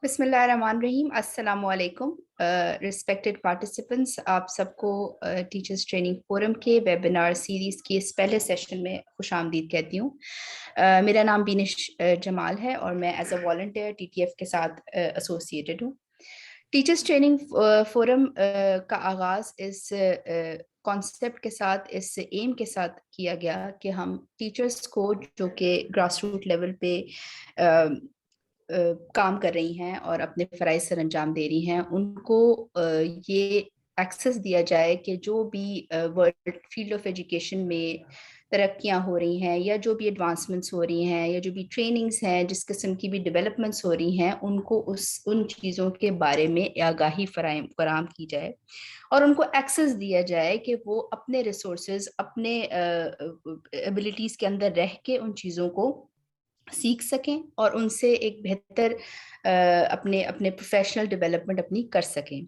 बिस्मिल्लाहिर्रहमानिर्रहीम। अस्सलामु अलैकुम। रिस्पेक्टेड पार्टिसिपेंट्स, आप सबको टीचर्स ट्रेनिंग फोरम के वेबिनार सीरीज़ के इस पहले सेशन में खुशामदीद कहती हूँ। मेरा नाम बीनिश जमाल है और मैं एज अ वॉलंटियर टीटीएफ के साथ एसोसिएटेड हूँ। टीचर्स ट्रेनिंग फोरम का आगाज़ इस कॉन्सेप्ट के साथ, इस एम के साथ किया गया कि हम टीचर्स को जो कि ग्रास रूट लेवल पे काम कर रही हैं और अपने फ़राइज़ सर अंजाम दे रही हैं, उनको ये एक्सेस दिया जाए कि जो भी वर्ल्ड फील्ड ऑफ एजुकेशन में तरक्कियां हो रही हैं या जो भी एडवांसमेंट्स हो रही हैं या जो भी ट्रेनिंग्स हैं, जिस किस्म की भी डेवलपमेंट्स हो रही हैं, उनको उन चीज़ों के बारे में आगाही फराहम की जाए और उनको एक्सेस दिया जाए कि वो अपने रिसोर्सेज, अपने एबिलिटीज़ के अंदर रह के उन चीज़ों को सीख सकें और उनसे एक बेहतर अपने अपने प्रोफेशनल डेवलपमेंट अपनी कर सकें।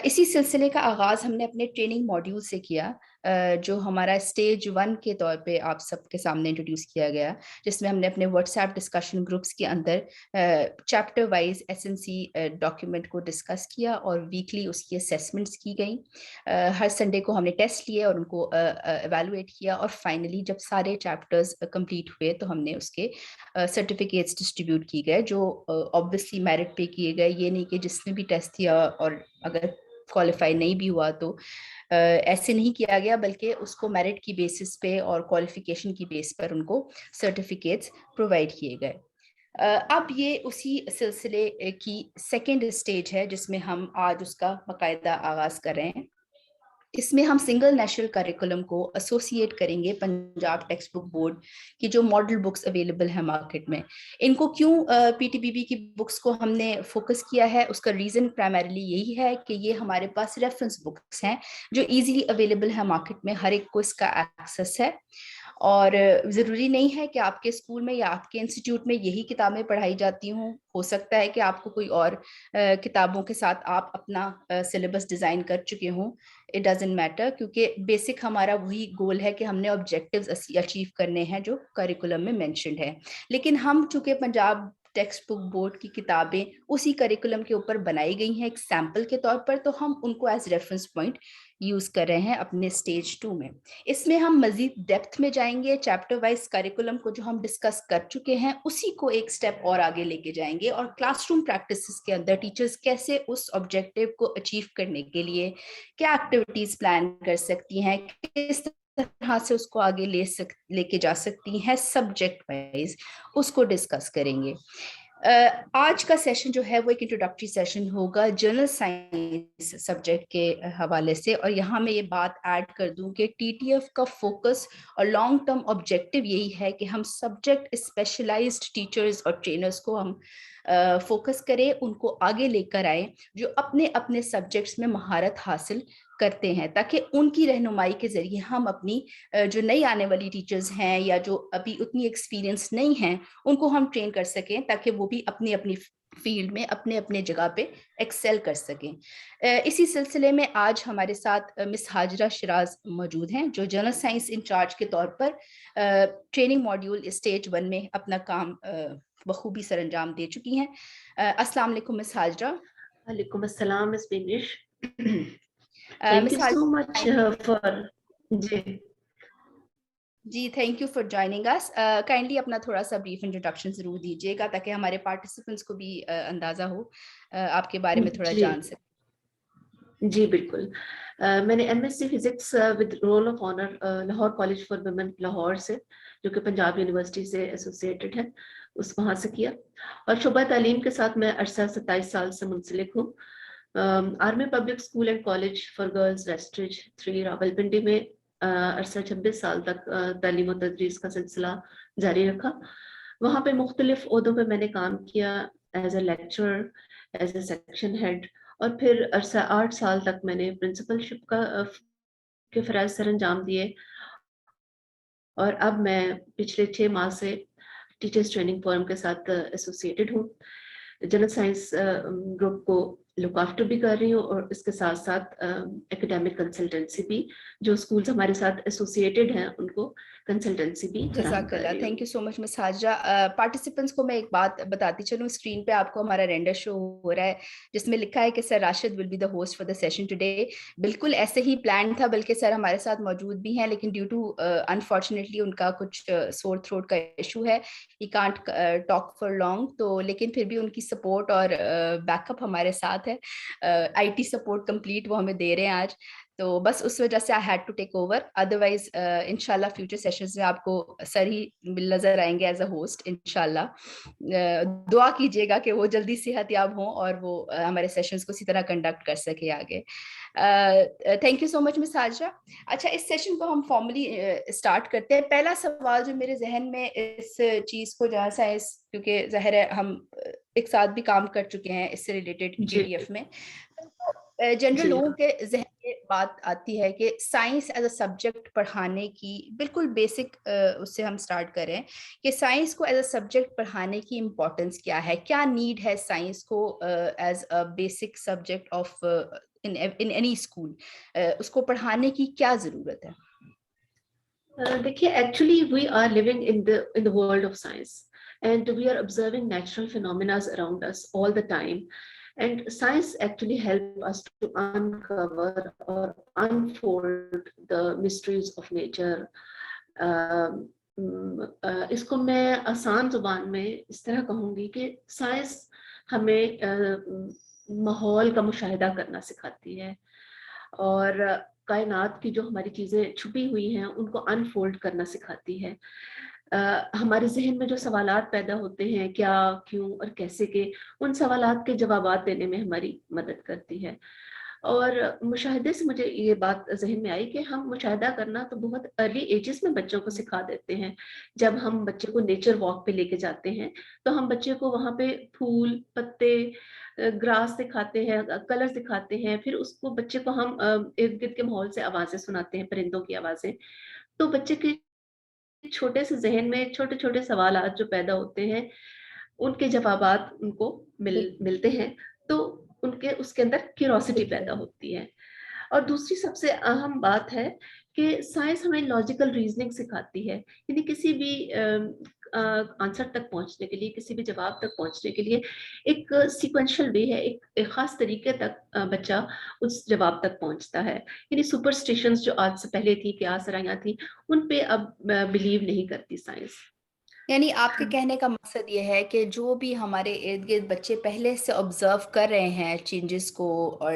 इसी सिलसिले का आगाज़ हमने अपने ट्रेनिंग मॉड्यूल से किया, जो हमारा स्टेज 1 के तौर पे आप सबके सामने इंट्रोड्यूस किया गया, जिसमें हमने अपने व्हाट्सएप डिस्कशन ग्रुप्स के अंदर चैप्टर वाइज एसएनसी डॉक्यूमेंट को डिस्कस किया और वीकली उसकी असेसमेंट्स की गई। हर संडे को हमने टेस्ट लिए और उनको एवेलुएट किया और फाइनली जब सारे चैप्टर्स कंप्लीट हुए तो हमने उसके सर्टिफिकेट्स डिस्ट्रीब्यूट किए गए, जो ऑब्वियसली मेरिट पे किए गए। ये नहीं कि जिसने भी टेस्ट दिया और अगर क्वालिफाई नहीं भी हुआ तो ऐसे नहीं किया गया, बल्कि उसको मेरिट की बेसिस पे और क्वालिफिकेशन की बेस पर उनको सर्टिफिकेट्स प्रोवाइड किए गए। अब ये उसी सिलसिले की सेकेंड स्टेज है जिसमें हम आज उसका बाकायदा आगाज कर रहे हैं। इसमें हम सिंगल नेशनल करिकुलम को एसोसिएट करेंगे पंजाब टेक्स्ट बुक बोर्ड की जो मॉडल बुक्स अवेलेबल है मार्केट में। इनको क्यों पीटीबीबी की बुक्स को हमने फोकस किया है, उसका रीज़न प्राइमरीली यही है कि ये हमारे पास रेफरेंस बुक्स हैं जो इजीली अवेलेबल है मार्केट में, हर एक को इसका एक्सेस है और ज़रूरी नहीं है कि आपके स्कूल में या आपके इंस्टीट्यूट में यही किताबें पढ़ाई जाती हों। हो सकता है कि आपको कोई और किताबों के साथ आप अपना सिलेबस डिज़ाइन कर चुके हों। इट डजेंट मैटर, क्योंकि बेसिक हमारा वही गोल है कि हमने ऑब्जेक्टिव्स अचीव करने हैं जो करिकुलम में मेंशन्ड है। लेकिन हम चूंकि पंजाब टेक्स्ट बुक बोर्ड की किताबें उसी करिकुलम के ऊपर बनाई गई हैं एक सैम्पल के तौर पर, तो हम उनको एज रेफरेंस पॉइंट यूज कर रहे हैं अपने स्टेज 2 में। इसमें हम मजीद डेप्थ में जाएंगे, चैप्टर वाइज करिकुलम को जो हम डिस्कस कर चुके हैं उसी को एक स्टेप और आगे लेके जाएंगे और क्लासरूम प्रैक्टिसेस के अंदर टीचर्स कैसे उस ऑब्जेक्टिव को अचीव करने के लिए क्या एक्टिविटीज प्लान कर सकती हैं, किस तरह से उसको आगे लेके जा सकती हैं सब्जेक्ट वाइज, उसको डिस्कस करेंगे। आज का सेशन जो है वो एक इंट्रोडक्टरी सेशन होगा जनरल साइंस सब्जेक्ट के हवाले से, और यहाँ मैं ये बात ऐड कर दूं कि टीटीएफ का फोकस और लॉन्ग टर्म ऑब्जेक्टिव यही है कि हम सब्जेक्ट स्पेशलाइज्ड टीचर्स और ट्रेनर्स को हम फोकस करें, उनको आगे लेकर आए जो अपने अपने सब्जेक्ट्स में महारत हासिल करते हैं, ताकि उनकी रहनुमाई के जरिए हम अपनी जो नई आने वाली टीचर्स हैं या जो अभी उतनी एक्सपीरियंस नहीं हैं उनको हम ट्रेन कर सकें, ताकि वो भी अपनी अपनी फील्ड में अपने अपने जगह पे एक्सेल कर सकें। इसी सिलसिले में आज हमारे साथ मिस हाजरा शिराज मौजूद हैं जो जनरल साइंस इंचार्ज के तौर पर ट्रेनिंग मॉड्यूल स्टेज 1 में अपना काम बखूबी सर अंजाम दे चुकी हैं। अस्सलाम वालेकुम मिस हाजरा। वालेकुम अस्सलाम miss Binish. Miss Thank you so much for जी, thank you for joining us. Kindly अपना थोड़ा सा ब्रीफ इंट्रोडक्शन जरूर दीजिएगा ताकि हमारे पार्टिसिपेंट्स को भी अंदाजा हो, आपके बारे में थोड़ा जान सके। जी बिल्कुल। मैंने MSc physics with roll of honour Lahore college for women Lahore से, जो कि पंजाब यूनिवर्सिटी से एसोसिएटेड है, उस वहाँ से किया और शुबा तालीम के साथ मैं अरसा 27 साल से मुंसलिक हूँ। Army public school and college for girls Westridge 3 Rawalpindi में अरसा 26 साल तक तालीम और तदरीस का सिलसिला जारी रखा। वहाँ पे मुख्तलिफ ओहदों पे मैंने काम किया, as a lecturer, as a section head, और फिर अरसा 8 साल तक मैंने प्रिंसिपलशिप के फ़राइज़ सर अंजाम दिए। और अब मैं पिछले 6 माह से टीचर्स ट्रेनिंग फोरम के साथ एसोसिएटेड हूँ। जनरल साइंस ग्रुप को लुक आफ्टर भी कर रही हूँ, और इसके साथ साथ एकेडमिक कंसल्टेंसी भी, जो स्कूल्स हमारे साथ एसोसिएटेड हैं उनको कंसल्टेंसी भी फराहम कर जज़ाकल्लाह, रही थैंक हूँ। You so much miss Hajra. Participants को मैं एक बात बताती चलूँ, स्क्रीन पे आपको हमारा रेंडर शो हो रहा है जिसमें लिखा है कि sir Rashid will be the host for the session today. बिल्कुल ऐसे ही प्लान था, बल्कि सर हमारे साथ मौजूद भी हैं, लेकिन ड्यू टू अनफॉर्चुनेटली उनका कुछ सोर थ्रोट का इशू है, he can't talk for long. तो लेकिन फिर भी उनकी सपोर्ट और बैकअप हमारे साथ है, आईटी सपोर्ट कंप्लीट वो हमें दे रहे हैं आज। तो बस उस वजह से I had to take over, otherwise इंशाल्लाह फ्यूचर सेशंस में आपको सर ही नजर आएंगे एज अ होस्ट इंशाल्लाह। दुआ कीजिएगा कि वो जल्दी सेहत याब हों और वो हमारे सेशंस को इसी तरह कंडक्ट कर सके आगे। Thank you so much miss Hajra. अच्छा, इस सेशन को हम फॉर्मली स्टार्ट करते हैं। पहला सवाल जो मेरे जहन में इस चीज को, जहाँ साइंस, क्योंकि जाहिर है हम एक साथ भी काम कर चुके हैं इससे रिलेटेड जी जीडीएफ में, जनरल जी लोगों हाँ। के जहन में बात आती है कि साइंस एज अ सब्जेक्ट पढ़ाने की, बिल्कुल बेसिक उससे हम स्टार्ट करें कि साइंस को एज अ सब्जेक्ट पढ़ाने की इम्पोर्टेंस क्या है, क्या नीड है साइंस को as a basic subject of in any school, उसको पढ़ाने की क्या जरूरत है? देखिए, actually we are living in the world of science, and we are observing natural phenomena around us all the time, and science actually help us to uncover or unfold the mysteries of nature. इसको मैं आसान जुबान में इस तरह कहूँगी कि science हमें माहौल का मुशाहिदा करना सिखाती है, और कायनात की जो हमारी चीज़ें छुपी हुई हैं उनको अनफोल्ड करना सिखाती है। हमारे जहन में जो सवालात पैदा होते हैं क्या, क्यों और कैसे के, उन सवालात के जवाबात देने में हमारी मदद करती है। और मुशाहिदे से मुझे ये बात जहन में आई कि हम मुशाहिदा करना तो बहुत अर्ली एजेस में बच्चों को सिखा देते हैं। जब हम बच्चे को नेचर वॉक पे लेके जाते हैं तो हम बच्चे को वहाँ पे फूल, पत्ते, ग्रास दिखाते हैं, कलर दिखाते हैं, फिर उसको बच्चे को हम इर्द गिर्द के माहौल से आवाजें सुनाते हैं, परिंदों की आवाजें। तो बच्चे के छोटे से जहन में छोटे छोटे सवालात जो पैदा होते हैं, उनके जवाबात उनको मिलते हैं, तो उनके उसके अंदर क्यूरोसिटी पैदा बिल्कुल। होती है। और दूसरी सबसे अहम बात है कि साइंस हमें लॉजिकल रीजनिंग सिखाती है, यानी किसी भी आंसर तक पहुंचने के लिए, किसी भी जवाब तक पहुंचने के लिए एक सीक्वेंशियल वे है, एक खास तरीके तक बच्चा उस जवाब तक पहुंचता है। यानी सुपरस्टिशंस जो आज से पहले थी, क्यास राइयां थी, उन पे अब बिलीव नहीं करती साइंस। यानी आपके कहने का मकसद ये है कि जो भी हमारे इर्द गिर्द बच्चे पहले से ऑब्जर्व कर रहे हैं चेंजेस को और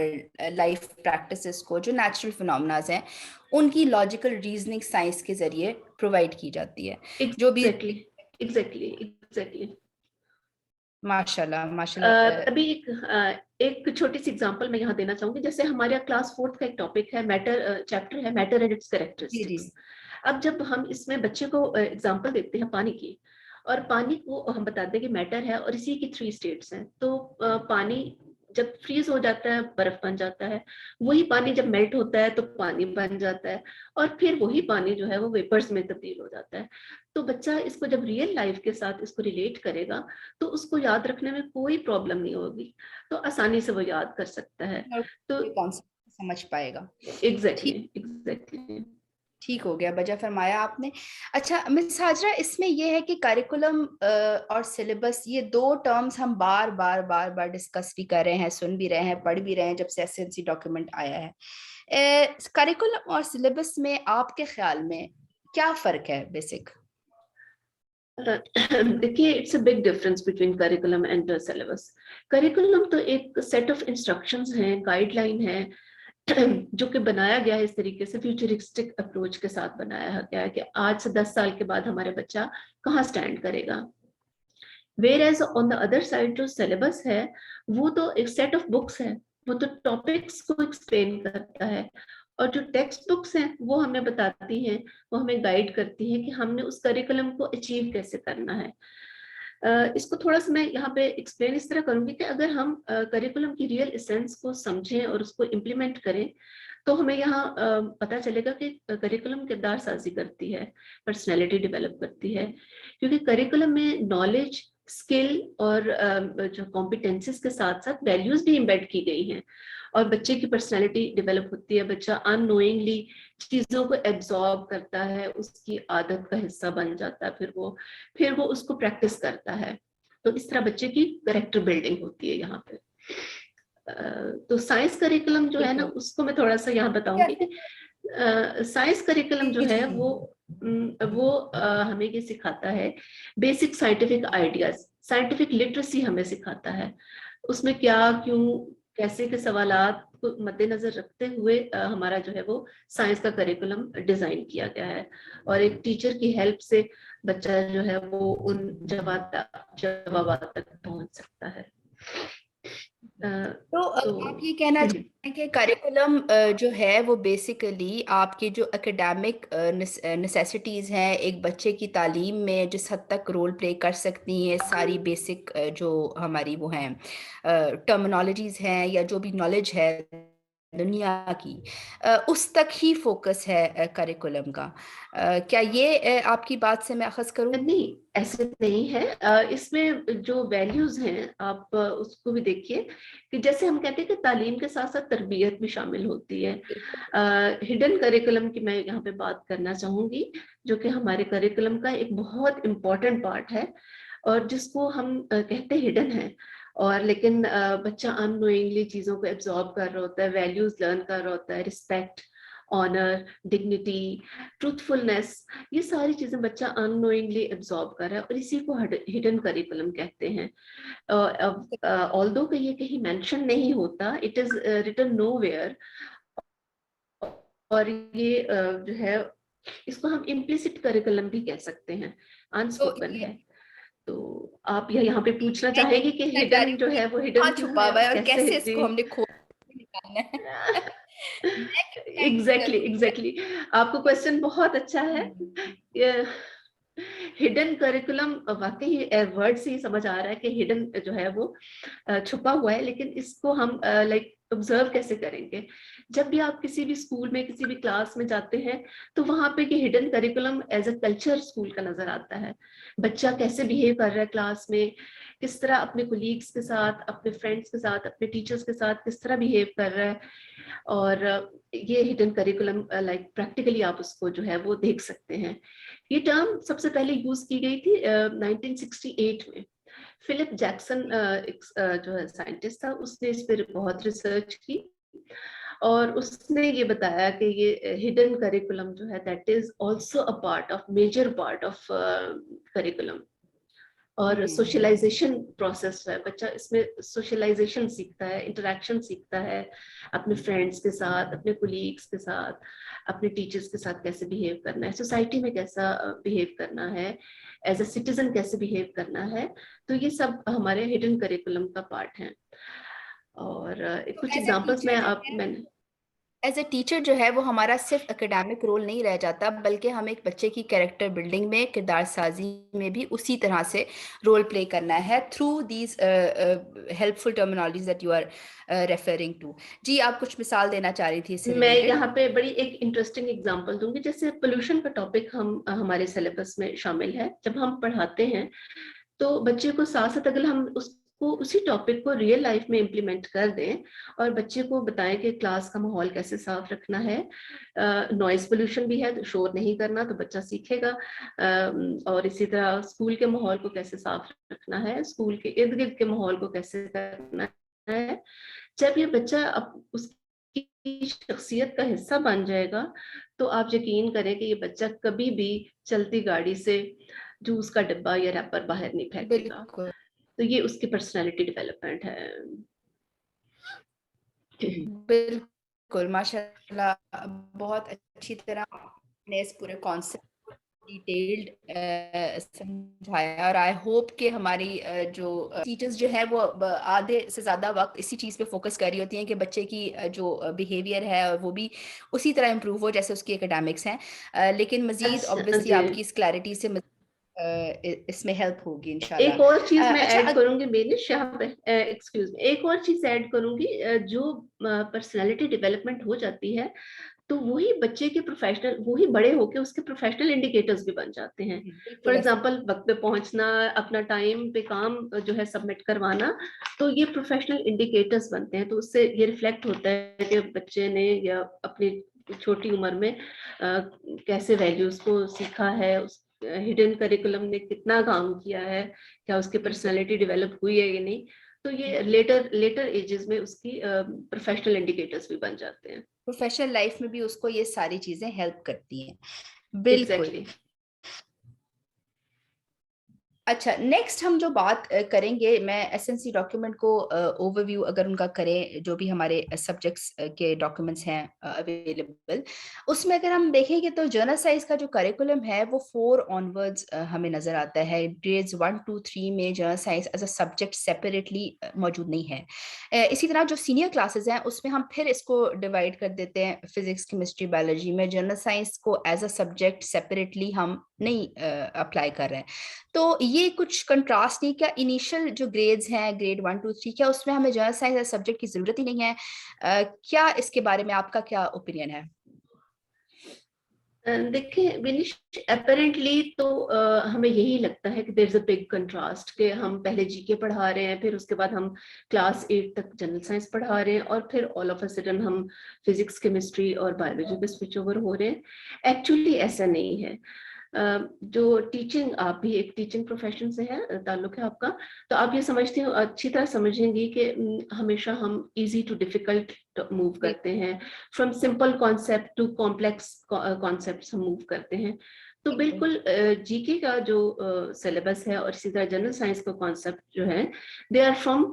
लाइफ प्रैक्टिसेस को, जो नेचुरल फिनोमेनाज हैं, उनकी लॉजिकल रीजनिंग साइंस के जरिए प्रोवाइड की जाती है। जो भी एग्जैक्टली, एग्जैक्टली, एग्जैक्टली। माशाल्लाह माशाल्लाह। अभी एक छोटी सी एग्जांपल मैं यहाँ देना चाहूंगी। जैसे हमारे क्लास 4th का एक टॉपिक है, मैटर, चैप्टर है मैटर एंड इट्स जी जी। कैरेक्टरिस्टिक्स। अब जब हम इसमें बच्चे को एग्जांपल देते हैं पानी की, और पानी को हम बताते हैं कि मैटर है और इसी की 3 स्टेट्स हैं, तो पानी जब फ्रीज हो जाता है बर्फ बन जाता है, वही पानी जब मेल्ट होता है तो पानी बन जाता है, और फिर वही पानी जो है वो वेपर्स में तब्दील हो जाता है। तो बच्चा इसको जब रियल लाइफ के साथ इसको रिलेट करेगा तो उसको याद रखने में कोई प्रॉब्लम नहीं होगी, तो आसानी से वो याद कर सकता है। और तो कोई कॉन्सेप्ट समझ पाएगा। एग्जैक्टली, ठीक, एग्जैक्टली। ठीक हो गया, बजा फरमाया आपने। अच्छा मिस हाजरा, इसमें यह है कि करिकुलम और सिलेबस, ये दो टर्म्स हम बार बार बार बार डिस्कस भी कर रहे हैं, सुन भी रहे हैं, पढ़ भी रहे हैं जब से एसएनसी डॉक्यूमेंट आया है। करिकुलम और सिलेबस में आपके ख्याल में क्या फर्क है बेसिक? देखिए, it's a big difference between curriculum and syllabus. Curriculum तो एक सेट ऑफ इंस्ट्रक्शंस हैं, गाइडलाइन है, जो कि बनाया गया है इस तरीके से, फ्यूचरिस्टिक अप्रोच के साथ बनाया गया है कि आज से 10 साल के बाद हमारे बच्चा कहाँ स्टैंड करेगा। Where as on the other side जो सिलेबस है, वो तो एक सेट ऑफ बुक्स है, वो तो टॉपिक्स को एक्सप्लेन करता है, और जो टेक्स्ट बुक्स हैं वो हमें बताती हैं, वो हमें गाइड करती हैं कि हमने उस करिकुलम को अचीव कैसे करना है। इसको थोड़ा सा मैं यहाँ पे एक्सप्लेन इस तरह करूंगी कि अगर हम करिकुलम की रियल एसेंस को समझें और उसको इम्प्लीमेंट करें, तो हमें यहाँ पता चलेगा कि करिकुलम किरदार साजी करती है, पर्सनैलिटी डेवलप करती है, क्योंकि करिकुलम में नॉलेज स्किल और जो कॉम्पिटेंसीज के साथ साथ वैल्यूज भी इम्बेड की गई हैं, और बच्चे की पर्सनैलिटी डेवलप होती है। बच्चा अननोइंगली चीजों को एब्जॉर्ब करता है, उसकी आदत का हिस्सा बन जाता है, फिर वो उसको प्रैक्टिस करता है। तो इस तरह बच्चे की कैरेक्टर बिल्डिंग होती है यहाँ पे। तो साइंस करिकुलम जो है ना, बिल्कुल। उसको मैं थोड़ा सा यहाँ बताऊंगी कि साइंस करिकुलम जो जी है जी। वो हमें ये सिखाता है basic scientific ideas, scientific literacy हमें सिखाता है। उसमें क्या, क्यों, कैसे के सवालात को मद्देनजर रखते हुए हमारा जो है वो साइंस का करिकुलम डिजाइन किया गया है, और एक टीचर की हेल्प से बच्चा जो है वो उन जवाब तक पहुंच सकता है। तो तो आप ये कहना चाहते हैं कि करिकुलम जो है वो बेसिकली आपके जो एकेडमिक नेसेसिटीज हैं एक बच्चे की तालीम में जिस हद तक रोल प्ले कर सकती हैं, सारी बेसिक जो हमारी वो हैं टर्मिनोलॉजीज हैं या जो भी नॉलेज है दुनिया की, उस तक ही फोकस है करिकुलम का। क्या ये आपकी बात से मैं अखज़ करूं? नहीं, ऐसे नहीं है। इसमें जो वैल्यूज हैं आप उसको भी देखिए, कि जैसे हम कहते हैं कि तालीम के साथ साथ तरबियत भी शामिल होती है। बिल्कुल। हिडन करिकुलम की मैं यहाँ पे बात करना चाहूंगी, जो कि हमारे करिकुलम का एक बहुत इम्पोर्टेंट पार्ट है, और जिसको हम कहते हैं हिडन है, और लेकिन बच्चा अननोइंगली चीजों को एब्जॉर्ब कर रहा होता है, वैल्यूज लर्न कर रहा होता है, रिस्पेक्ट, ऑनर, डिग्निटी, ट्रूथफुलनेस, ये सारी चीजें बच्चा अननोइंगली एब्जॉर्ब कर रहा है, और इसी को हिडन करिकुलम कहते हैं। ऑल्दो कि ये कहीं मेंशन नहीं होता, इट इज रिटन नोवेयर, और ये जो है इसको हम इम्प्लिसिट करिकुलम भी कह सकते हैं, तो अनस्पोकन ये है। तो आप यहाँ पे पूछना मैं चाहेंगे कि कहना चाह हिडन रही जो हूँ है वो कि हिडन कहाँ क्यों छुपा है हुआ और है और कैसे कैसे जी। इसको हमने खोज के निकालना है। मैं कहना एग्जैक्टली जरूर है। एग्जैक्टली, आपको क्वेश्चन बहुत अच्छा है। हिडन करिकुलम वाकई वर्ड से ही समझ आ रहा है कि हिडन जो है वो छुपा हुआ है, लेकिन इसको हम लाइक ऑब्जर्व कैसे करेंगे? जब भी आप किसी भी स्कूल में किसी भी क्लास में जाते हैं, तो वहां पे ये hidden curriculum as a culture school का नजर आता है। बच्चा कैसे बिहेव कर रहा है क्लास में, किस तरह अपने कोलीग्स के साथ, अपने फ्रेंड्स के साथ, अपने टीचर्स के साथ किस तरह बिहेव कर रहा है, और ये हिडन करिकुलम लाइक प्रैक्टिकली आप उसको जो है वो देख सकते हैं। ये टर्म सबसे पहले यूज की गई थी 1968 में। फिलिप जैक्सन जो है साइंटिस्ट था, उसने इस पर बहुत रिसर्च की, और उसने ये बताया कि ये हिडन करिकुलम जो है that is also a part of, major part of curriculum. और सोशलाइजेशन प्रोसेस है, बच्चा इसमें सोशलाइजेशन सीखता है, इंटरेक्शन सीखता है अपने फ्रेंड्स के साथ, अपने कोलीग्स के साथ, अपने टीचर्स के साथ कैसे बिहेव करना है, सोसाइटी में कैसा बिहेव करना है, एज अ सिटीजन कैसे बिहेव करना है। तो ये सब हमारे हिडन करिकुलम का पार्ट है। और तो कुछ एज ए एग्जांपल्स टीचर मैं जो आप है, मैंने एज ए टीचर जो है वो हमारा सिर्फ एकेडमिक रोल नहीं रह जाता, बल्कि हम एक बच्चे की कैरेक्टर बिल्डिंग में, किरदार साजी में भी उसी तरह से रोल प्ले करना है through these helpful terminologies that you are referring to. जी, आप कुछ मिसाल देना चाह रही थी इससे मैं रिलेटेड। यहाँ पे बड़ी एक इंटरेस्टिंग एग्जांपल दूंगी। जैसे पोल्यूशन का टॉपिक हम हमारे सिलेबस में शामिल है, जब हम पढ़ाते हैं तो बच्चे को साथ साथ अगर हम उसको उसी टॉपिक को रियल लाइफ में इम्प्लीमेंट कर दें, और बच्चे को बताएं कि क्लास का माहौल कैसे साफ रखना है, नॉइज पोल्यूशन भी है तो शोर नहीं करना, तो बच्चा सीखेगा। और इसी तरह स्कूल के माहौल को कैसे साफ रखना है, स्कूल के इर्द गिर्द के माहौल को कैसे करना है। जब ये बच्चा उसकी शख्सियत का हिस्सा बन जाएगा, तो आप यकीन करें कि ये बच्चा कभी भी चलती गाड़ी से जूस का डिब्बा या रैपर बाहर नहीं फेंकेगा। बिल्कुल। तो ये उसकी पर्सनालिटी डेवलपमेंट है। बिल्कुल, माशाल्लाह, बहुत अच्छी तरह आपने इस पूरे कॉन्सेप्ट डिटेल्ड समझाया, और आई होप कि हमारी जो टीचर्स जो है वो आधे से ज़्यादा वक्त इसी चीज़ पे फोकस कर रही होती हैं कि बच्चे की जो बिहेवियर है और वो भी उसी तरह इम्प्रूव हो जैसे उसकी एकेडमिक्स हैं। लेकिन मज़ीद अच्छा ऑब्वियसली जी, आपकी इस क्लैरिटी से इसमें हेल्प होगी एक इंशाल्लाह। और चीज मैं अच्छा ऐड करूंगी बेनिश यहाँ पे, एक्सक्यूज मी, एक और चीज ऐड करूंगी। जो पर्सनालिटी डेवलपमेंट हो जाती है, तो वही बच्चे के प्रोफेशनल, वही बड़े होके उसके प्रोफेशनल इंडिकेटर्स भी बन जाते हैं। फॉर बिल्कुल ऐसा। एग्जांपल वक्त पे पहुंचना, अपना टाइम पे काम जो है सबमिट करवाना, तो ये प्रोफेशनल इंडिकेटर्स बनते हैं। तो उससे ये रिफ्लेक्ट होता है कि बच्चे ने या अपनी छोटी उम्र में कैसे वैल्यूज को सीखा है, उस हिडन करिकुलम ने कितना काम किया है, क्या उसकी बिल्कुल पर्सनैलिटी डेवलप हुई है या नहीं। तो ये लेटर लेटर एजेस में उसकी प्रोफेशनल इंडिकेटर्स भी बन जाते हैं। प्रोफेशनल लाइफ में भी उसको ये सारी चीजें हेल्प करती हैं। बिल्कुल। एग्जैक्टली। अच्छा, नेक्स्ट हम जो बात करेंगे, मैं एसएनसी डॉक्यूमेंट को ओवरव्यू अगर उनका करें, जो भी हमारे सब्जेक्ट्स के डॉक्यूमेंट्स हैं अवेलेबल, उसमें अगर हम देखेंगे तो जर्नल साइंस का जो करिकुलम है वो 4 ऑनवर्ड्स हमें नजर आता है। ग्रेड्स 1 2 3 में general science as a subject separately मौजूद नहीं है। इसी तरह जो सीनियर क्लासेस हैं उसमें हम फिर इसको डिवाइड कर देते हैं, फिजिक्स केमिस्ट्री बायोलॉजी में जर्नल साइंस को एज अ सब्जेक्ट सेपरेटली हम नहीं अप्लाई कर रहे हैं। तो ये कुछ कंट्रास्ट नहीं, क्या इनिशियल जो ग्रेड्स हैं ग्रेड 1 2 3, क्या उसमें हमें जनरल साइंस सब्जेक्ट की जरूरत ही नहीं है? क्या इसके बारे में आपका क्या ओपिनियन है? देखिए विनिश, अपेरेंटली तो हमें यही लगता है कि there is a big contrast, कि हम पहले जीके पढ़ा रहे हैं, फिर उसके बाद हम क्लास 8 तक जनरल साइंस पढ़ा रहे हैं, और फिर ऑल ऑफ अ सडन हम फिजिक्स केमिस्ट्री और बायोलॉजी पे स्विच ओवर हो रहे हैं। एक्चुअली ऐसा नहीं है। जो टीचिंग, आप भी एक टीचिंग प्रोफेशन से है, ताल्लुक है आपका, तो आप ये समझते हो, अच्छी तरह समझेंगी कि हमेशा हम इजी टू डिफिकल्ट मूव करते हैं, from simple concept to complex concepts हम मूव करते हैं। तो बिल्कुल। बिल्कुल जीके का जो सिलेबस है और इसी तरह जनरल साइंस का कॉन्सेप्ट जो है, they are from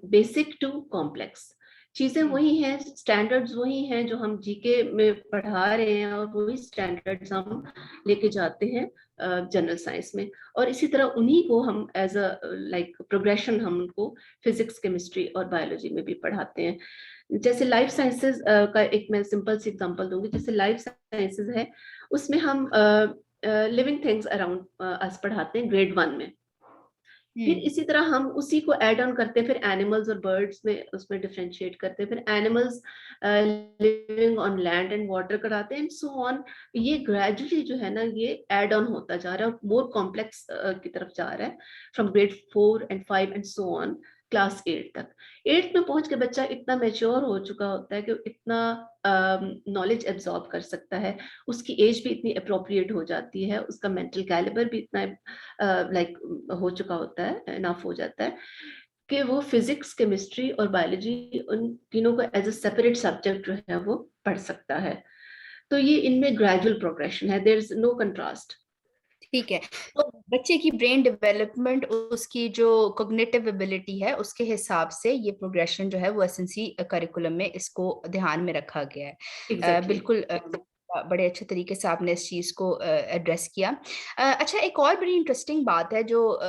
basic to complex. चीजें वही हैं, स्टैंडर्ड्स वही हैं जो हम जीके में पढ़ा रहे हैं, और वही स्टैंडर्ड्स हम लेके जाते हैं जनरल साइंस में। और इसी तरह उन्हीं को हम एज अ लाइक प्रोग्रेशन हम उनको फिजिक्स केमिस्ट्री और बायोलॉजी में भी पढ़ाते हैं। जैसे लाइफ साइंसेज का एक मैं सिंपल सी एग्जांपल दूंगी। जैसे लाइफ साइंसेज है, उसमें हम लिविंग थिंग्स अराउंड अस पढ़ाते हैं ग्रेड 1 में। फिर इसी तरह हम उसी को ऐड ऑन करते हैं, फिर एनिमल्स और बर्ड्स में उसमें डिफरेंशिएट करते हैं, फिर animals living on land and water कराते हैं, एंड सो ऑन। ये ग्रेजुअली जो है ना, ये ऐड ऑन होता जा रहा है और मोर कॉम्प्लेक्स की तरफ जा रहा है, from grade 4 and 5 and so on class 8 तक। 8 में पहुंच के बच्चा इतना मेच्योर हो चुका होता है कि इतना नॉलेज एब्जॉर्ब कर सकता है, उसकी एज भी इतनी अप्रोप्रिएट हो जाती है, उसका मेंटल कैलिबर भी इतना लाइक हो चुका होता है, इनफ हो जाता है कि वो फिजिक्स केमिस्ट्री और बायोलॉजी उन तीनों को एज अ सेपरेट सब्जेक्ट जो है वो पढ़ सकता है। तो ये इनमें ग्रेजुअल प्रोग्रेशन है, देयर इज नो कंट्रास्ट। ठीक है। तो बच्चे की ब्रेन डेवलपमेंट, उसकी जो कॉग्निटिव एबिलिटी है, उसके हिसाब से ये प्रोग्रेशन जो है वो एसएनसी करिकुलम में इसको ध्यान में रखा गया है। एग्जैक्टली। बिल्कुल। बड़े अच्छे तरीके से आपने इस चीज को एड्रेस किया। अच्छा, एक और बड़ी इंटरेस्टिंग बात है, जो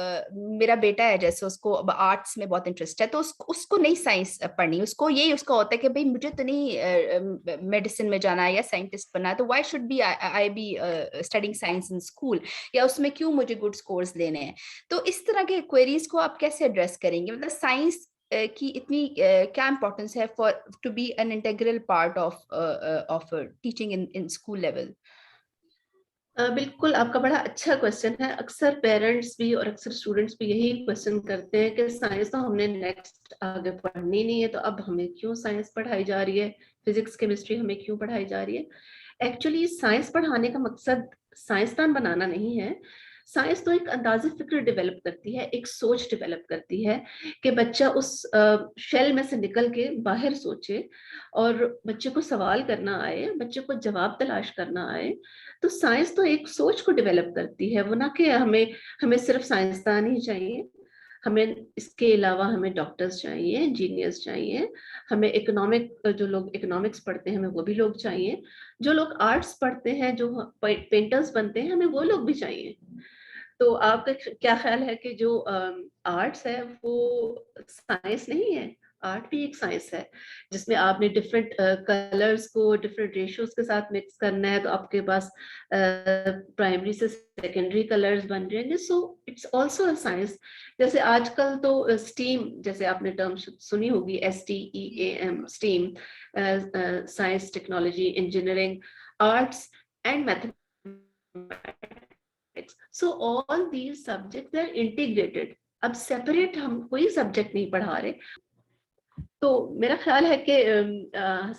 मेरा बेटा है, जैसे उसको अब आर्ट्स में बहुत इंटरेस्ट है, तो उसको नहीं साइंस पढ़नी, उसको यही उसका होता है कि भाई मुझे तो नहीं मेडिसिन में जाना है या साइंटिस्ट बनना है, तो why should be I be studying science in school, या उसमें क्यों मुझे गुड स्कोर्स लेने हैं? तो इस तरह के क्वेरीज को आप कैसे एड्रेस करेंगे? मतलब साइंस की इतनी क्या इंपॉर्टेंस है for to be an integral part of teaching in school level? बिल्कुल, आपका बड़ा अच्छा क्वेश्चन है। अक्सर पेरेंट्स भी और अक्सर स्टूडेंट्स भी यही क्वेश्चन करते हैं कि साइंस तो हमने नेक्स्ट आगे पढ़नी नहीं है, तो अब हमें क्यों साइंस पढ़ाई जा रही है, फिजिक्स केमिस्ट्री हमें क्यों पढ़ाई जा रही है। एक्चुअली साइंस पढ़ाने का मकसद साइंसदान बनाना नहीं है। साइंस तो एक अंदाज़े फिक्र डेवलप करती है, एक सोच डेवलप करती है कि बच्चा उस शेल में से निकल के बाहर सोचे, और बच्चे को सवाल करना आए, बच्चे को जवाब तलाश करना आए। तो साइंस तो एक सोच को डेवलप करती है, वो ना कि हमें हमें सिर्फ साइंसदान ही चाहिए। हमें इसके अलावा हमें डॉक्टर्स चाहिए, इंजीनियर्स चाहिए, हमें इकोनॉमिक, जो लोग इकोनॉमिक्स पढ़ते हैं हमें वो भी लोग चाहिए, जो लोग आर्ट्स पढ़ते हैं, जो पेंटर्स बनते हैं, हमें वो लोग भी चाहिए। तो आपका क्या ख्याल है कि जो आर्ट्स है वो साइंस नहीं है? आर्ट भी एक साइंस है, जिसमें आपने डिफरेंट कलर्स को डिफरेंट रेशियोज के साथ मिक्स करना है, तो आपके पास प्राइमरी से सेकेंडरी कलर्स बन जाएंगे। So it's also a science. जैसे आजकल तो स्टीम, जैसे आपने टर्म सुनी होगी, STEAM, STEAM, science, technology, engineering, arts and mathematics. So all these subjects are integrated. अब सेपरेट हम कोई सब्जेक्ट नहीं पढ़ा रहे। तो मेरा ख्याल है कि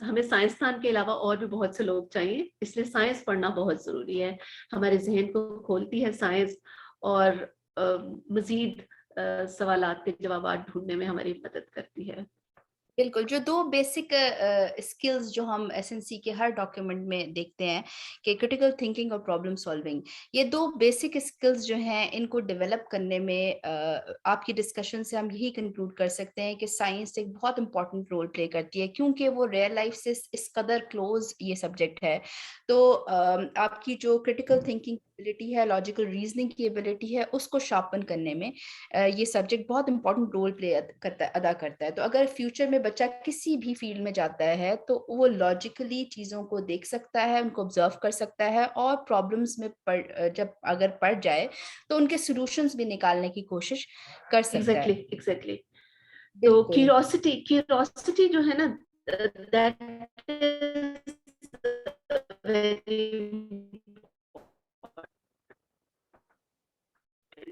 हमें साइंसदान के अलावा और भी बहुत से लोग चाहिए, इसलिए साइंस पढ़ना बहुत जरूरी है। हमारे जहन को खोलती है साइंस, और मजीद सवालात के जवाब ढूंढने में हमारी मदद करती है। बिल्कुल, जो 2 बेसिक स्किल्स जो हम एसएनसी के हर डॉक्यूमेंट में देखते हैं कि क्रिटिकल थिंकिंग और प्रॉब्लम सॉल्विंग, ये 2 बेसिक स्किल्स जो हैं इनको डेवलप करने में आपकी डिस्कशन से हम यही कंक्लूड कर सकते हैं कि साइंस एक बहुत इम्पोर्टेंट रोल प्ले करती है, क्योंकि वो रियल लाइफ से इस कदर क्लोज ये सब्जेक्ट है। तो आपकी जो क्रिटिकल थिंकिंग एबिलिटी है, लॉजिकल रीजनिंग की एबिलिटी है, उसको शार्पन करने में ये सब्जेक्ट बहुत इंपॉर्टेंट रोल प्ले अदा करता है। तो अगर फ्यूचर में बच्चा किसी भी फील्ड में जाता है तो वो लॉजिकली चीज़ों को देख सकता है, उनको ऑब्जर्व कर सकता है, और प्रॉब्लम्स में जब अगर पड़ जाए तो उनके सॉल्यूशंस भी निकालने की कोशिश कर सकता है। एग्जैक्टली। तो बिल्कुल। क्यूरोसिटी जो है ना, दैट इज वेरी,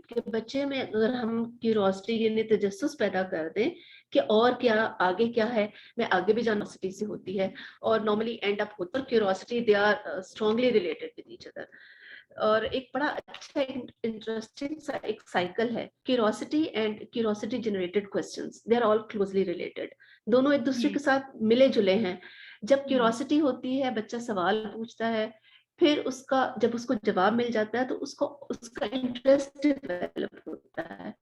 कि बच्चे में अगर हम क्यूरोसिटी यानी तजस्सुस पैदा कर दें कि और क्या आगे क्या है, मैं आगे भी क्यूरोसिटी से होती है, और नॉर्मली एंड अप होता है curiosity, they are strongly related with each other. और एक बड़ा अच्छा इंटरेस्टिंग एक साइकिल है, curiosity and curiosity generated questions, they are all closely related. दोनों एक दूसरे हम्म, के साथ मिले जुले हैं। जब हम्म, क्यूरोसिटी होती है, बच्चा सवाल पूछता है, फिर उसका जब उसको जवाब मिल जाता है तो उसको उसका इंटरेस्ट डेवलप होता है।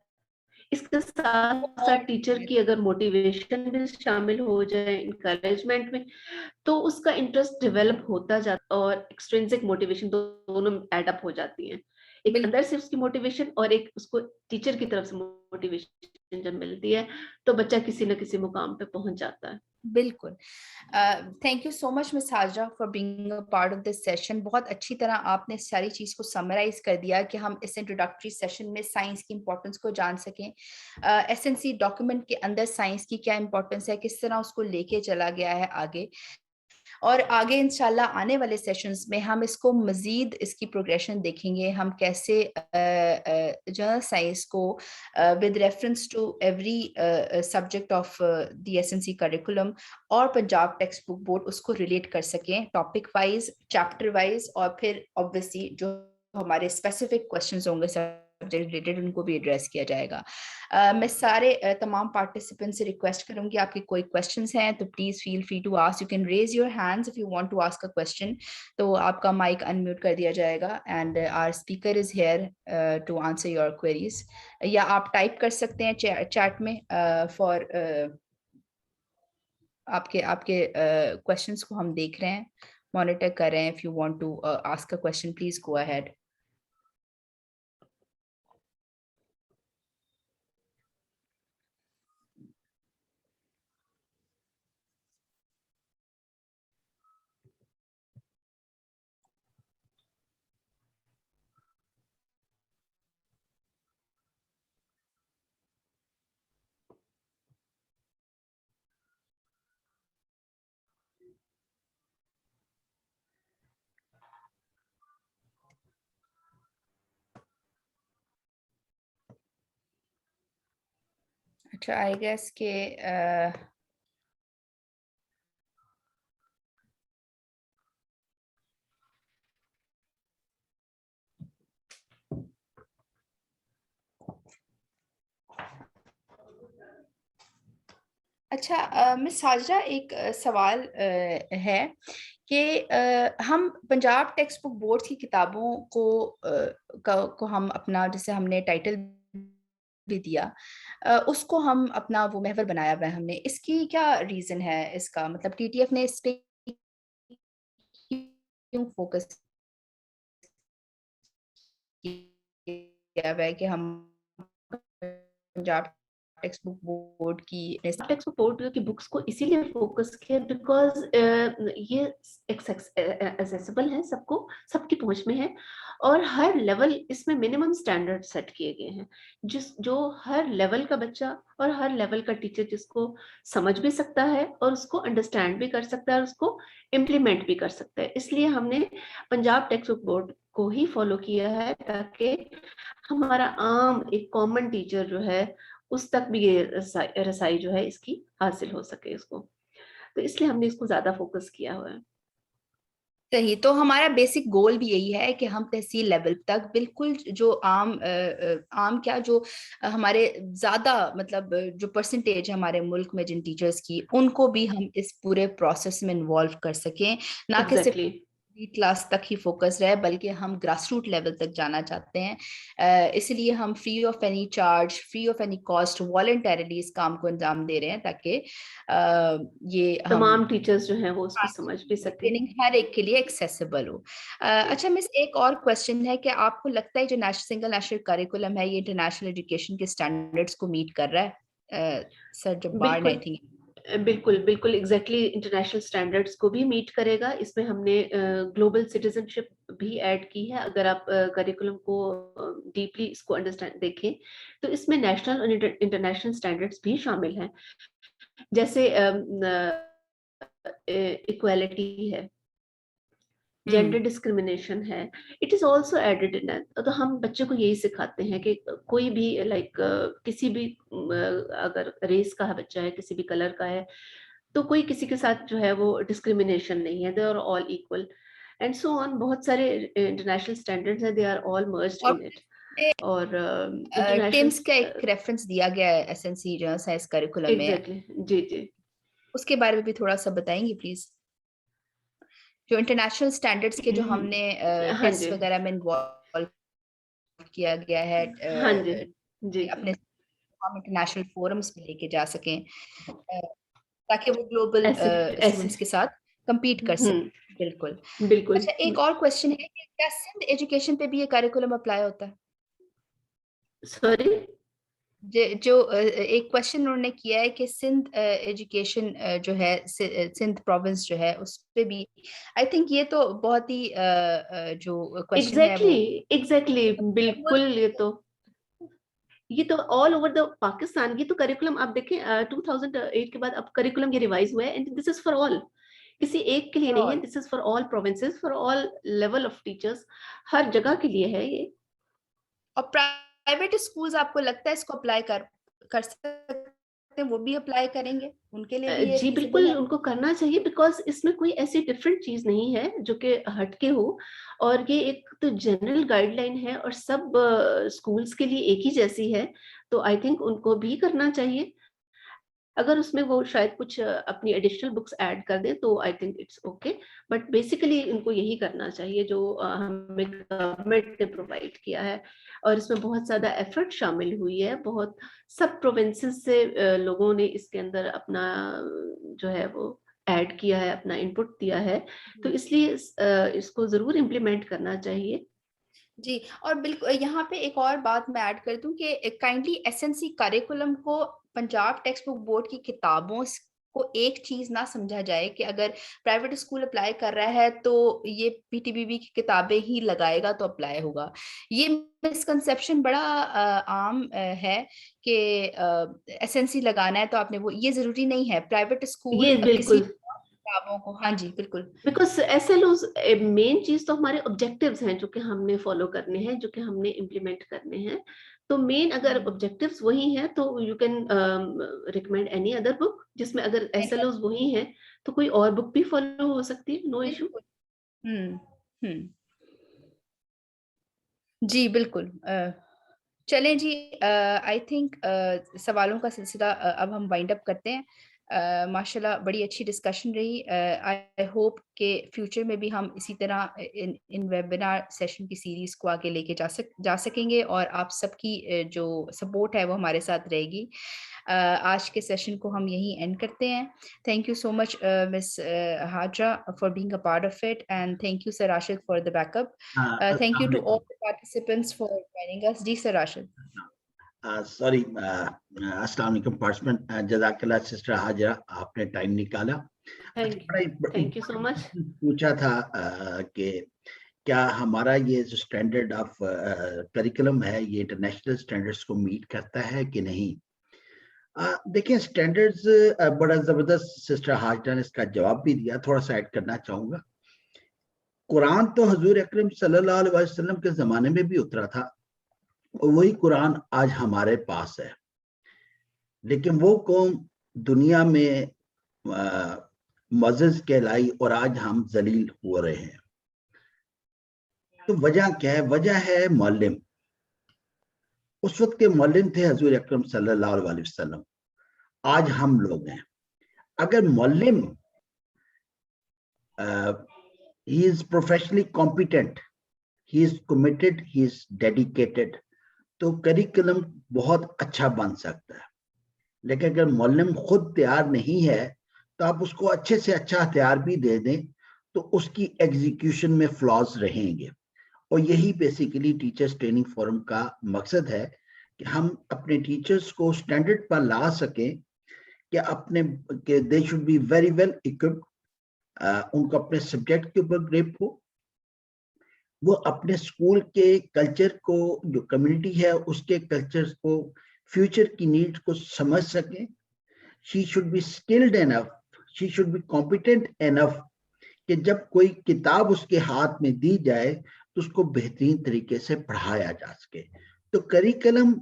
इसके साथ और साथ टीचर की अगर मोटिवेशन भी शामिल हो जाए इंकरेजमेंट में, तो उसका इंटरेस्ट डेवलप होता जाता, और एक्सट्रिंसिक मोटिवेशन दोनों एडअप हो जाती हैं। एक अंदर बिल्कुल, से उसकी मोटिवेशन और एक उसको टीचर की तरफ से मोटिवेशन जब मिलती है, तो बच्चा किसी न किसी मुकाम पे पहुंच जाता है। बिल्कुल। Thank you so much miss Hajra for being a part of this session. बहुत अच्छी तरह आपने सारी चीज़ को समराइज कर दिया कि हम इस इंट्रोडक्टरी सेशन में साइंस की इंपॉर्टेंस को जान सकें। एसएनसी डॉक्यूमेंट के अंदर साइंस की क्या इंपॉर्टेंस है, किस तरह उसको लेके चला गया है आगे, और आगे इंशाल्लाह आने वाले सेशंस में हम इसको मजीद इसकी प्रोग्रेशन देखेंगे, हम कैसे जनरल साइंस को with reference to every subject of the SNC curriculum और पंजाब टेक्स्ट बुक बोर्ड उसको रिलेट कर सकें टॉपिक वाइज, चैप्टर वाइज, और फिर ऑब्वियसली जो हमारे स्पेसिफिक क्वेश्चंस होंगे सब्जेक्ट रिलेटेड उनको भी एड्रेस किया जाएगा। मैं सारे तमाम पार्टिसिपेंट से रिक्वेस्ट करूंगी, आपके कोई क्वेश्चंस हैं तो please feel free to ask, you can raise your hands if you want to ask a question, तो आपका माइक अनम्यूट कर दिया जाएगा and our speaker is here to answer your queries. या आप टाइप कर सकते हैं चैट में फॉर आपके आपके क्वेश्चंस को हम देख रहे हैं, मॉनिटर कर रहे हैं। If you want to ask a question please go ahead. अच्छा, आई गेस के अच्छा मिस हाजरा, एक सवाल है कि हम पंजाब टेक्स्ट बुक बोर्ड की किताबों को हम अपना, जैसे हमने टाइटल भी दिया, उसको हम अपना वो महवर बनाया हुआ है हमने, इसकी क्या रीजन है? इसका मतलब टीटीएफ ने इस पे क्यों फोकस किया हुआ है कि हम पंजाब टेक्स्ट बुक बोर्ड की टेक्स्ट बुक बोर्ड की बुक्स को इसीलिए फोकस किया बिकॉज ये एक्सेसिबल है, सबको, सबकी पहुंच में है, और हर लेवल इसमें मिनिमम स्टैंडर्ड सेट किए गए हैं, जो हर लेवल का बच्चा और हर लेवल का टीचर जिसको समझ भी सकता है और उसको अंडरस्टैंड भी कर सकता है और उसको इम्प्लीमेंट भी कर सकता है। इसलिए हमने पंजाब टेक्स्ट बुक बोर्ड को ही फॉलो किया है, ताकि हमारा आम एक कॉमन टीचर जो है उस तक भी ये रसाई जो है इसकी हासिल हो सके उसको, तो इसलिए हमने इसको ज्यादा फोकस किया हुआ है। सही। तो हमारा बेसिक गोल भी यही है कि हम तहसील लेवल तक बिल्कुल जो आम क्या जो हमारे ज्यादा मतलब जो परसेंटेज है हमारे मुल्क में जिन टीचर्स की, उनको भी हम इस पूरे प्रोसेस में इन्वॉल्व कर सकें, ना कि सिर्फ एग्जैक्टली क्लास तक ही फोकस रहे, बल्कि हम ग्रास रूट लेवल तक जाना चाहते हैं। इसलिए हम free of any charge, free of any cost, voluntarily इस काम को अंजाम दे रहे हैं, ताकि ये हम तमाम टीचर्स जो हैं वो उसको समझ भी सके। ट्रेनिंग हर एक के लिए एक्सेसिबल हो। अच्छा मिस, एक और क्वेश्चन है कि आपको लगता है जो सिंगल नेशनल करिकुलम है ये इंटरनेशनल एजुकेशन के स्टैंडर्ड्स को मीट कर रहा है? सर जब्बार ने आई बिल्कुल थिंक बिल्कुल बिल्कुल एग्जैक्टली इंटरनेशनल स्टैंडर्ड्स को भी मीट करेगा। इसमें हमने ग्लोबल सिटीजनशिप भी ऐड की है। अगर आप करिकुलम को डीपली इसको अंडरस्टैंड देखें तो इसमें नेशनल और इंटरनेशनल स्टैंडर्ड्स भी शामिल हैं, जैसे इक्वालिटी है, जेंडर डिस्क्रिमिनेशन है, it is also added in that. तो हम बच्चे को यही सिखाते हैं कि कोई भी लाइक किसी भी अगर रेस का है बच्चा है, किसी भी कलर का है, तो कोई किसी के साथ जो है वो डिस्क्रिमिनेशन नहीं है, they are all equal and so on. बहुत सारे इंटरनेशनल स्टैंडर्ड्स हैं, दे आर ऑल मर्ज्ड और इन इट। और इंटरनेशनल टिम्स का एक रेफरेंस दिया गया है एसएनसी जो साइंस करिकुलम में, एग्जैक्टली जी जी उसके बारे में भी थोड़ा सा बताएंगे प्लीज? जो इंटरनेशनल स्टैंडर्ड्स के जो हमने हाँ टेस्ट जी वगैरह में इन्वॉल्व किया गया है, हाँ जी जी अपने हम इंटरनेशनल फोरम्स में लेके जा सकें, ताकि वो ग्लोबल ऐसे ऐसे स्टूडेंट्स के साथ compete कर सकें। बिल्कुल। बिल्कुल। अच्छा, एक और क्वेश्चन है कि क्या सिंध एजुकेशन पे भी ये करिकुलम अप्लाई होता है? सॉरी जो एक क्वेश्चन उन्होंने किया है कि सिंध एजुकेशन जो है सिंध प्रोविंस जो है उस पे भी, आई थिंक ये तो बहुत ही जो क्वेश्चन है एग्जैक्टली वो एग्जैक्टली बिल्कुल। ये तो ऑल ओवर द पाकिस्तान, ये तो करिकुलम आप देखें 2008 के बाद अब करिकुलम ये रिवाइज हुआ है and this is for all, किसी एक के लिए नहीं है, this is for all provinces, for all level of teachers, हर जगह के लिए है ये। और प्राइवेट स्कूल्स आपको लगता है इसको अप्लाई कर सकते हैं, वो भी अप्लाई करेंगे, उनके लिए भी ये जी फीजिबल बिल्कुल है? उनको करना चाहिए, बिकॉज इसमें कोई ऐसी डिफरेंट चीज नहीं है जो कि हटके हो, और ये एक तो जनरल गाइडलाइन है और सब स्कूल्स के लिए एक ही जैसी है, तो आई थिंक उनको भी करना चाहिए। अगर उसमें वो शायद कुछ अपनी एडिशनल बुक्स ऐड कर दें तो I think it's okay, but basically इनको यही करना चाहिए जो हमें गवर्नमेंट ने प्रोवाइड किया है। और इसमें बहुत ज़्यादा एफर्ट शामिल हुई है, बहुत सब प्रोविंसेस से लोगों ने इसके अंदर अपना जो है वो ऐड किया है, अपना इनपुट दिया है, तो इसलिए इसको ज़रूर इम्प्लीमेंट करना चाहिए। जी। और बिल्कुल यहाँ पे एक और बात मैं ऐड कर दूं कि काइंडली एसएनसी करिकुलम को पंजाब टेक्स्ट बुक बोर्ड की किताबों को एक चीज ना समझा जाए कि अगर प्राइवेट स्कूल अप्लाई कर रहा है तो ये पीटीबीबी की किताबें ही लगाएगा तो अप्लाई होगा। ये मिसकंसेप्शन बड़ा आम है कि एसएनसी लगाना है तो आपने वो, ये जरूरी नहीं है। प्राइवेट स्कूल ये किसी बिल्कुल, किताबों को, हाँ जी बिल्कुल। बिकॉज एसएलओज मेन चीज तो हमारे ऑब्जेक्टिव्स हैं जो कि हमने फॉलो करने हैं, जो कि हमने इम्प्लीमेंट करने हैं। तो मेन अगर ऑब्जेक्टिव्स वही हैं तो you can recommend any other book, जिसमें अगर एसएलओज वही हैं तो कोई और बुक भी फॉलो हो सकती है, नो इशू। बिल्कुल। हम्म। हम्म। जी बिल्कुल। चलें जी, आई थिंक सवालों का सिलसिला अब हम वाइंड अप करते हैं। माशाल्लाह बड़ी अच्छी डिस्कशन रही। आई होप कि फ्यूचर में भी हम इसी तरह इन वेबिनार सेशन की सीरीज को आगे लेके जा सकेंगे, और आप सबकी जो सपोर्ट है वो हमारे साथ रहेगी। आज के सेशन को हम यहीं एंड करते हैं। Thank you so much, Miss Haja, for being a part of it, and thank you, Sir Rashid, for the backup. Thank you to all the participants for joining us. Ji, Sir Rashid. Sorry, अस्सलाम वालेकुम participant, जज़ाकल्लाह sister Hazra, आपने time निकाला। Thank you so much. पूछा था कि क्या हमारा ये जो स्टैंडर्ड ऑफ करिकुलम है ये इंटरनेशनल स्टैंडर्ड्स को मीट करता है कि नहीं। देखिए स्टैंडर्ड्स बड़ा जबरदस्त सिस्टर हाजरा ने इसका जवाब भी दिया, थोड़ा सा ऐड करना चाहूंगा। कुरान तो हजूर अकरम सल्लल्लाहु अलैहि वसल्लम के जमाने में भी उतरा था, वही कुरान आज हमारे पास है, लेकिन वो कौम दुनिया में मुअज़्ज़ज़ कहलाई और आज हम जलील हो रहे हैं। तो वजह क्या है? वजह है मौलिम। उस वक्त के मौलिम थे हजूर अकरम सल्लल्लाहु अलैहि वसल्लम, आज हम लोग हैं। अगर मौलिम he is professionally competent, he is committed, he is dedicated, तो करिकुलम बहुत अच्छा बन सकता है। लेकिन अगर मौलम खुद तैयार नहीं है तो आप उसको अच्छे से अच्छा हथियार भी दे दें तो उसकी एग्जीक्यूशन में फ्लॉज रहेंगे। और यही बेसिकली टीचर्स ट्रेनिंग फोरम का मकसद है कि हम अपने टीचर्स को स्टैंडर्ड पर ला सकें कि अपने के they should be very well equipped, उनको अपने सब्जेक्ट के ऊपर ग्रिप हो, वो अपने स्कूल के कल्चर को, जो कम्युनिटी है उसके कल्चर को, फ्यूचर की नीड्स को समझ सकें। She should be skilled enough, she should be competent enough कि जब कोई किताब उसके हाथ में दी जाए तो उसको बेहतरीन तरीके से पढ़ाया जा सके। तो करिकुलम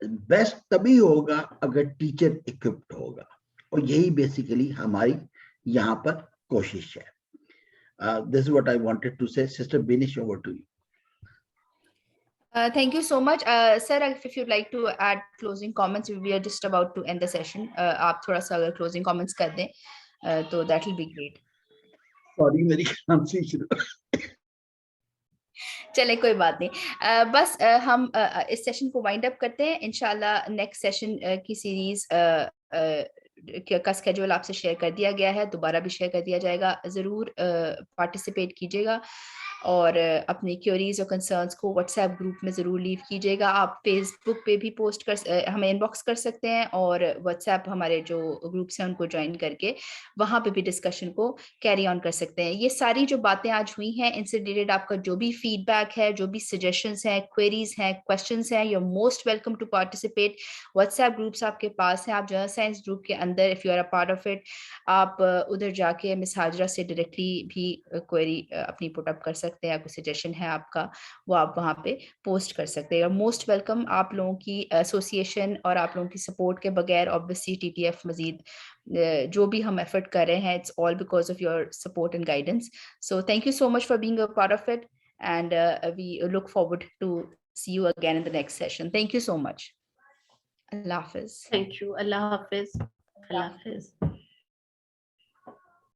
बेस्ट तभी होगा अगर टीचर इक्विप्ड होगा, और यही बेसिकली हमारी यहाँ पर कोशिश है। This is what I wanted to say. Sister Binish, over to you. Thank you so much. Sir, if you'd like to add closing comments, we are just about to end the session. आप थोड़ा सा अगर closing comments कर दें तो that will be great. Sorry, मेरी खांसी शुरू। चले कोई बात नहीं, बस हम इस सेशन को वाइंड अप करते हैं। इंशाल्लाह नेक्स्ट सेशन की सीरीज का स्केड्यूल आपसे शेयर कर दिया गया है, दोबारा भी शेयर कर दिया जाएगा। जरूर पार्टिसिपेट कीजिएगा और अपनी क्वेरीज और कंसर्न्स को व्हाट्सएप ग्रुप में जरूर लीव कीजिएगा। आप फेसबुक पे भी पोस्ट कर हमें इनबॉक्स कर सकते हैं और व्हाट्सएप हमारे जो ग्रुप्स हैं उनको ज्वाइन करके वहां पे भी डिस्कशन को कैरी ऑन कर सकते हैं। ये सारी जो बातें आज हुई हैं इनसे रिलेटेड आपका जो भी फीडबैक है, जो भी सजेशंस हैं, क्वेरीज हैं, क्वेश्चंस हैं, you are most welcome to participate. WhatsApp groups आपके पास हैं, आप जनरल साइंस ग्रुप के अंदर if you are a part of it, आप उधर जाके मिस हाजरा से डायरेक्टली भी क्वेरी अपनी पुट अप कर सकते हैं, कोई सजेशन है आपका वो आप वहाँ पे पोस्ट कर सकते हैं। Most welcome. आप लोगों की एसोसिएशन और आप लोगों की सपोर्ट के बगैर ऑब्वियसली टीटीएफ मजीद जो भी हम एफर्ट कर रहे हैं, it's all because of your support and guidance. So thank you so much for being a part of it and we look forward to see you again in the next session. Thank you so much. Allah Hafiz. Thank you. Allah Hafiz. Allah Hafiz.